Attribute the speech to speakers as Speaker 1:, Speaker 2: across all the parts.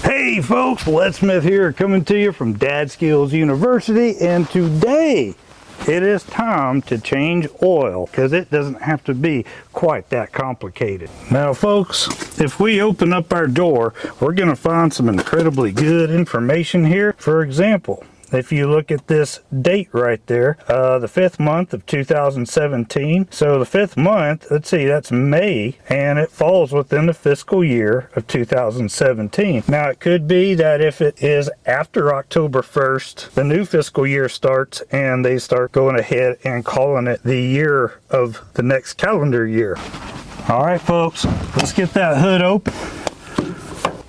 Speaker 1: Hey folks, LeadSmith here, coming to you from DadSkill University, and today it is time to change oil because it doesn't have to be quite that complicated. Now folks, if we open up our door, we're going to find some incredibly good information here. For example, if you look at this date right there, the 5th month of 2017. So the 5th month, let's see, that's May, and it falls within the fiscal year of 2017. Now it could be that if it is after October 1st, the new fiscal year starts and they start going ahead and calling it the year of the next calendar year. All right, folks, let's get that hood open.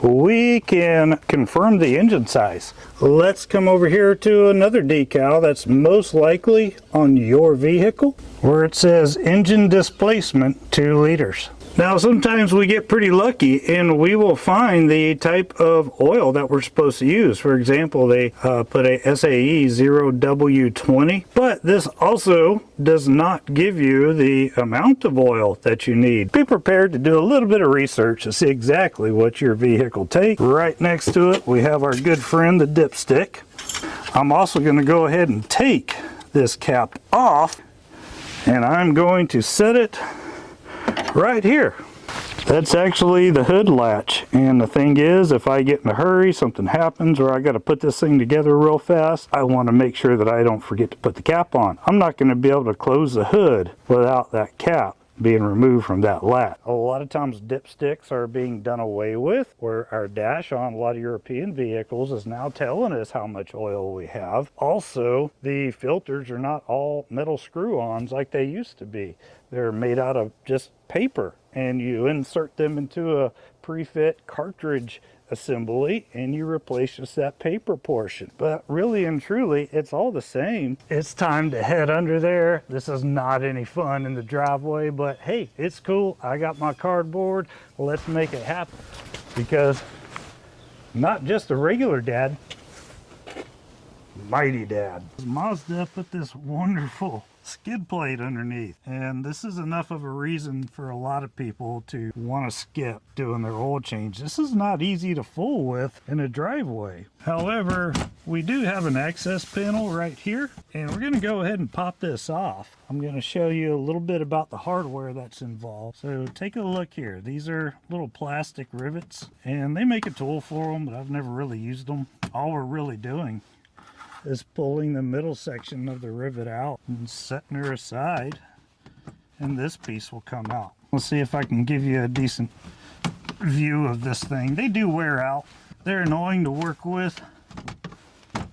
Speaker 1: We can confirm the engine size. Let's come over here to another decal that's most likely on your vehicle, where it says engine displacement 2 liters. Now sometimes we get pretty lucky and we will find the type of oil that we're supposed to use. For example, they put a SAE 0W20, but this also does not give you the amount of oil that you need. Be prepared to do a little bit of research to see exactly what your vehicle takes. Right next to it we have our good friend the dipstick. I'm also going to go ahead and take this cap off and I'm going to set it right here. That's actually the hood latch, and the thing is, if I get in a hurry, something happens, or I got to put this thing together real fast, I want to make sure that I don't forget to put the cap on. I'm not going to be able to close the hood without that cap being removed from that latch. A lot of times dipsticks are being done away with, where our dash on a lot of European vehicles is now telling us how much oil we have. Also, the filters are not all metal screw-ons like they used to be. They're made out of just paper, and you insert them into a pre-fit cartridge assembly and you replace just that paper portion. But really and truly, it's all the same. It's time to head under there. This is not any fun in the driveway, but hey, it's cool. I got my cardboard. Let's make it happen, because not just a regular dad, mighty dad. Mazda put this wonderful skid plate underneath, and this is enough of a reason for a lot of people to want to skip doing their oil change. This is not easy to fool with in a driveway. However, we do have an access panel right here, and we're going to go ahead and pop this off. I'm going to show you a little bit about the hardware that's involved. So take a look here. These are little plastic rivets, and they make a tool for them, but I've never really used them. All we're really doing is pulling the middle section of the rivet out and setting her aside, and this piece will come out. Let's see if I can give you a decent view of this thing. They do wear out. They're annoying to work with,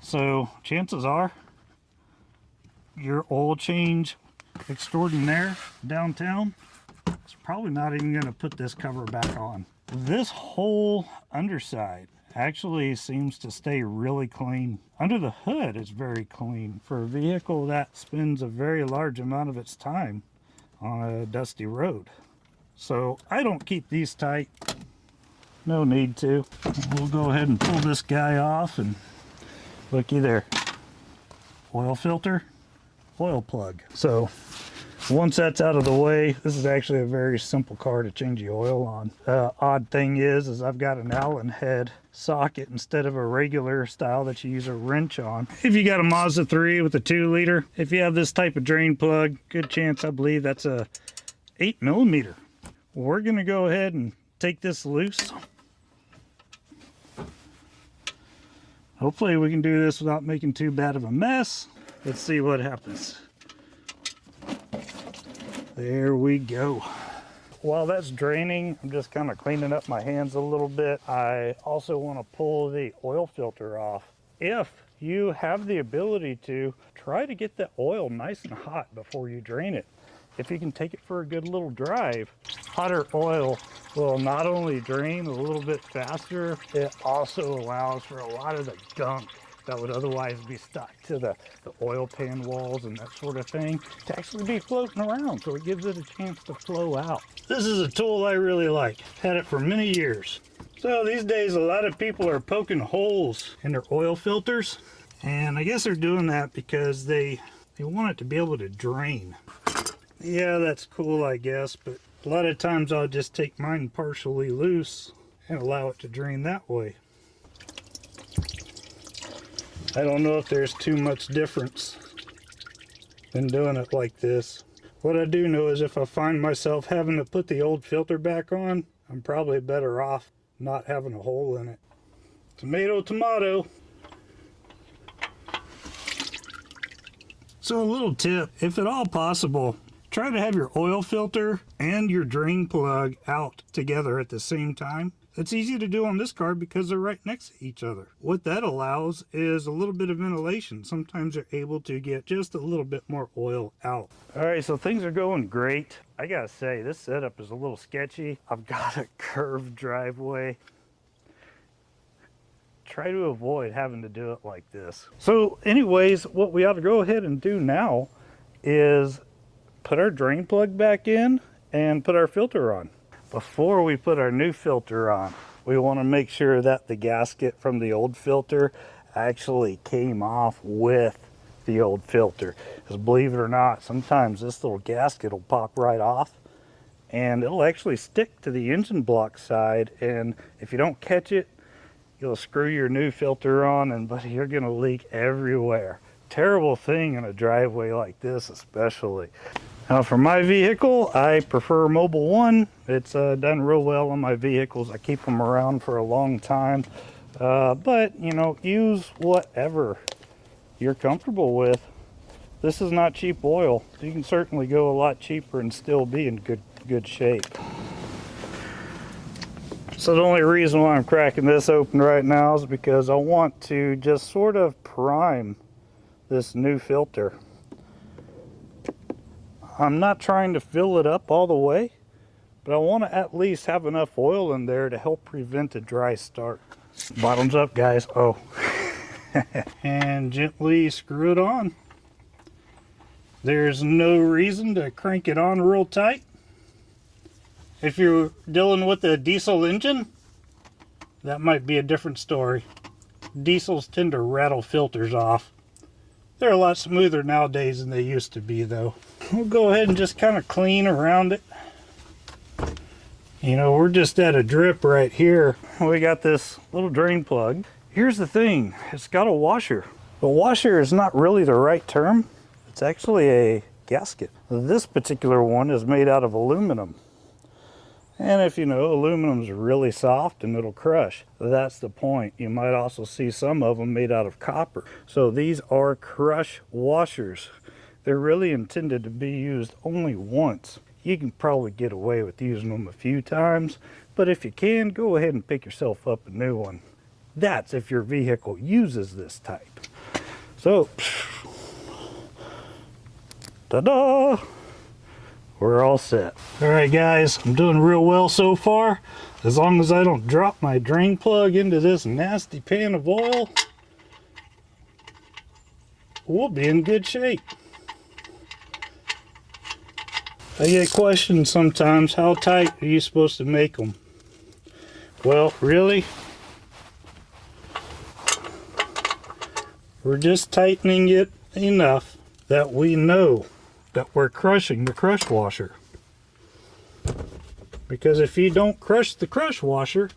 Speaker 1: so chances are your oil change extraordinaire downtown is probably not even going to put this cover back on. This whole underside actually seems to stay really clean. Under the hood is very clean for a vehicle that spends a very large amount of its time on a dusty road. So I don't keep these tight. No need to. We'll go ahead and pull this guy off, and looky there. Oil filter, oil plug. So once that's out of the way, this is actually a very simple car to change the oil on. Odd thing is I've got an Allen head socket instead of a regular style that you use a wrench on. If you got a Mazda 3 with a 2 liter, if you have this type of drain plug, good chance, I believe that's a 8mm. We're gonna go ahead and take this loose. Hopefully we can do this without making too bad of a mess. Let's see what happens. There we go. While that's draining, I'm just kind of cleaning up my hands a little bit. I also want to pull the oil filter off. If you have the ability to, try to get the oil nice and hot before you drain it. If you can take it for a good little drive, hotter oil will not only drain a little bit faster, it also allows for a lot of the gunk that would otherwise be stuck to the oil pan walls and that sort of thing to actually be floating around, so it gives it a chance to flow out. This is a tool I really like. Had it for many years. So these days a lot of people are poking holes in their oil filters, and I guess they're doing that because they want it to be able to drain. Yeah, that's cool, I guess, but a lot of times I'll just take mine partially loose and allow it to drain that way. I don't know if there's too much difference in doing it like this. What I do know is if I find myself having to put the old filter back on, I'm probably better off not having a hole in it. Tomato, tomato. So a little tip, if at all possible, try to have your oil filter and your drain plug out together at the same time. It's easy to do on this car because they're right next to each other. What that allows is a little bit of ventilation. Sometimes you're able to get just a little bit more oil out. All right, so things are going great. I gotta say, this setup is a little sketchy. I've got a curved driveway. Try to avoid having to do it like this. So anyways, what we ought to go ahead and do now is put our drain plug back in and put our filter on. Before we put our new filter on, we want to make sure that the gasket from the old filter actually came off with the old filter. Because believe it or not, sometimes this little gasket will pop right off and it'll actually stick to the engine block side, and if you don't catch it, you'll screw your new filter on and buddy, you're gonna leak everywhere. Terrible thing in a driveway like this especially. Now for my vehicle, I prefer Mobile One. It's done real well on my vehicles. I keep them around for a long time. But you know, use whatever you're comfortable with. This is not cheap oil. You can certainly go a lot cheaper and still be in good shape. So the only reason why I'm cracking this open right now is because I want to just sort of prime this new filter. I'm not trying to fill it up all the way, but I want to at least have enough oil in there to help prevent a dry start. Bottoms up, guys. Oh. And gently screw it on. There's no reason to crank it on real tight. If you're dealing with a diesel engine, that might be a different story. Diesels tend to rattle filters off. They're a lot smoother nowadays than they used to be though. We'll go ahead and just kind of clean around it. You know, we're just at a drip right here. We got this little drain plug. Here's the thing, it's got a washer. The washer is not really the right term. It's actually a gasket. This particular one is made out of aluminum. And if you know, aluminum's really soft and it'll crush. That's the point. You might also see some of them made out of copper. So these are crush washers. They're really intended to be used only once. You can probably get away with using them a few times, but if you can, go ahead and pick yourself up a new one. That's if your vehicle uses this type. So, ta-da! We're all set. All right, guys, I'm doing real well so far. As long as I don't drop my drain plug into this nasty pan of oil, we'll be in good shape. I get questioned sometimes, how tight are you supposed to make them? Well, really, we're just tightening it enough that we know that we're crushing the crush washer. Because if you don't crush the crush washer,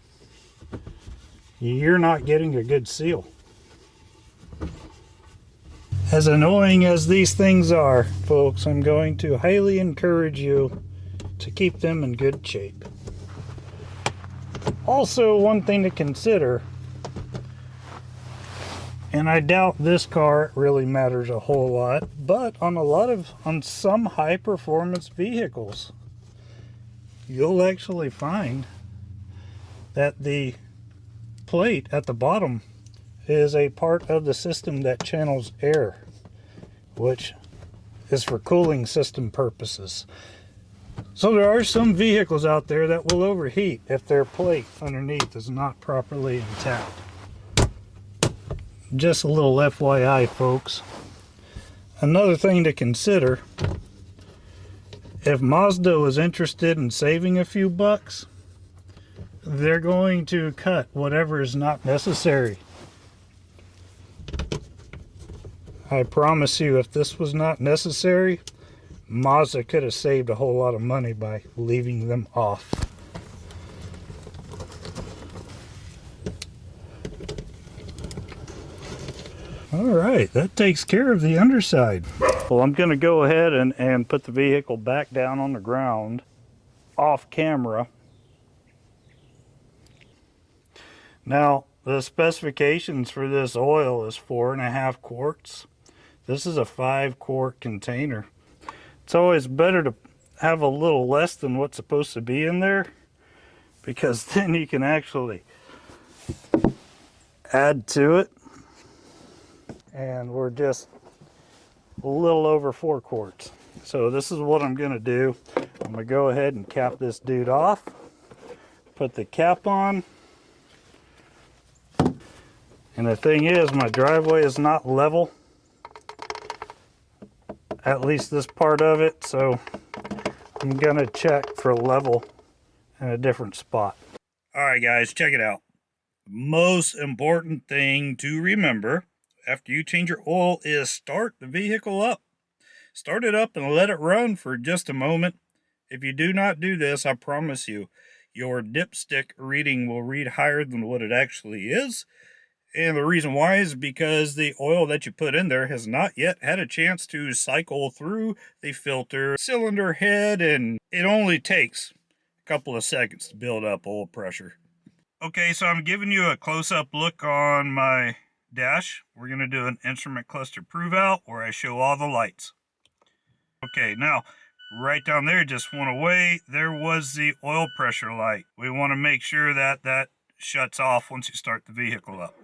Speaker 1: you're not getting a good seal. As annoying as these things are, folks, I'm going to highly encourage you to keep them in good shape. Also, one thing to consider, and I doubt this car really matters a whole lot, but on some high performance vehicles, you'll actually find that the plate at the bottom is a part of the system that channels air, which is for cooling system purposes. So there are some vehicles out there that will overheat if their plate underneath is not properly intact. Just a little FYI, folks. Another thing to consider, if Mazda was interested in saving a few bucks, they're going to cut whatever is not necessary. I promise you, if this was not necessary, Mazda could have saved a whole lot of money by leaving them off. All right, that takes care of the underside. Well, I'm gonna go ahead and put the vehicle back down on the ground off camera. Now, the specifications for this oil is 4.5 quarts. This is a 5-quart container. It's always better to have a little less than what's supposed to be in there, because then you can actually add to it. And we're just a little over 4 quarts. So this is what I'm gonna do. I'm gonna go ahead and cap this dude off, put the cap on. And the thing is, my driveway is not level, at least this part of it, so I'm gonna check for level in a different spot. All right, guys, check it out. Most important thing to remember after you change your oil is start the vehicle up. Start it up and let it run for just a moment. If you do not do this, I promise you, your dipstick reading will read higher than what it actually is. And the reason why is because the oil that you put in there has not yet had a chance to cycle through the filter cylinder head, and it only takes a couple of seconds to build up oil pressure. Okay, so I'm giving you a close-up look on my dash. We're going to do an instrument cluster prove out where I show all the lights. Okay, now right down there just went away. There was the oil pressure light. We want to make sure that that shuts off once you start the vehicle up.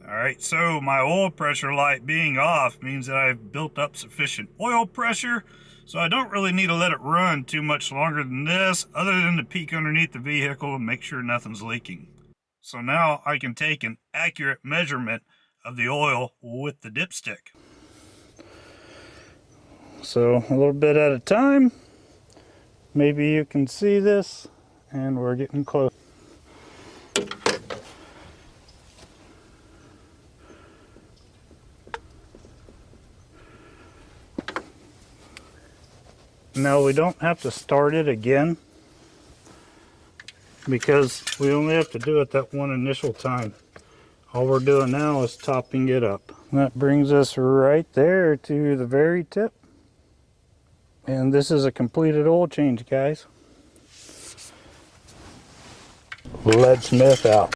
Speaker 1: Alright, so my oil pressure light being off means that I've built up sufficient oil pressure, so I don't really need to let it run too much longer than this, other than to peek underneath the vehicle and make sure nothing's leaking. So now I can take an accurate measurement of the oil with the dipstick. So a little bit at a time. Maybe you can see this, and we're getting close. Now we don't have to start it again because we only have to do it that one initial time. All we're doing now is topping it up. That brings us right there to the very tip. And this is a completed oil change, guys. LeadSmith out.